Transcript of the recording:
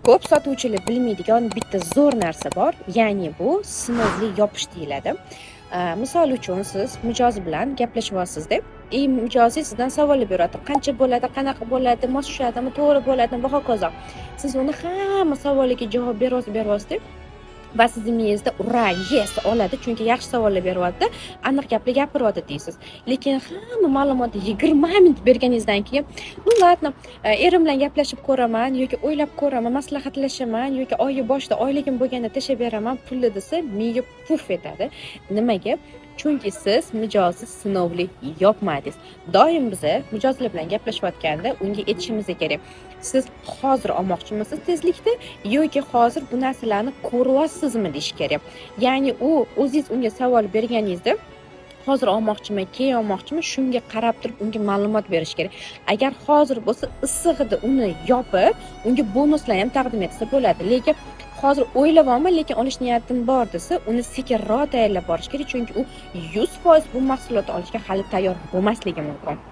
Ko'p sotuvchilar bilmaydigan bitta zo'r narsa bor, ya'ni bu sinovli yopish deyiladi. Misol uchun siz mijoz bilan gaplashyapsizda, mijozi sizdan savol beradi. Qancha bo'ladi, qanaqa bo'ladi, mos tushadimi, to'g'ri bo'ladimi va hokazo. Siz uni hamma savoliga javob beryapsiz. Va sizni miyangizda ura, yes oladi, chunki yaxshi savollar beryapti, aniq gapni gapiryapti deysiz. Lekin hamma ma'lumotni 20 minut berganingizdan keyin, "Nu ladno, erim bilan gaplashib ko'raman yoki o'ylab ko'raman, maslahatlashaman yoki oy boshida oyligim bo'lganda tashlab beraman pulni" desa, miya puf etadi. Nimaga? Chunki siz mijozni sinovli yopmadingiz. Doim biz mijozlar bilan gaplashayotganda unga aytishimiz kerak. Siz hozir olmoqchimisiz tezlikda yoki hozir bu narsalarni ko'ryapsizmi deyish kerak. Ya'ni o'zingiz unga savol berganingizda hozir olmoqchiman, keyin olmoqchiman, shunga qarab turib unga ma'lumot berish kerak. Agar hozir bo'lsa issig'ida uni yopib, unga bonuslar ham taqdim etsa bo'ladi. Lekin hozir o'ylayapman, lekin olish niyatim bor desa, uni sekinroq tayyorlab borish kerak, chunki u 100% bu mahsulotni olishga hali tayyor bo'lmasligi mumkin.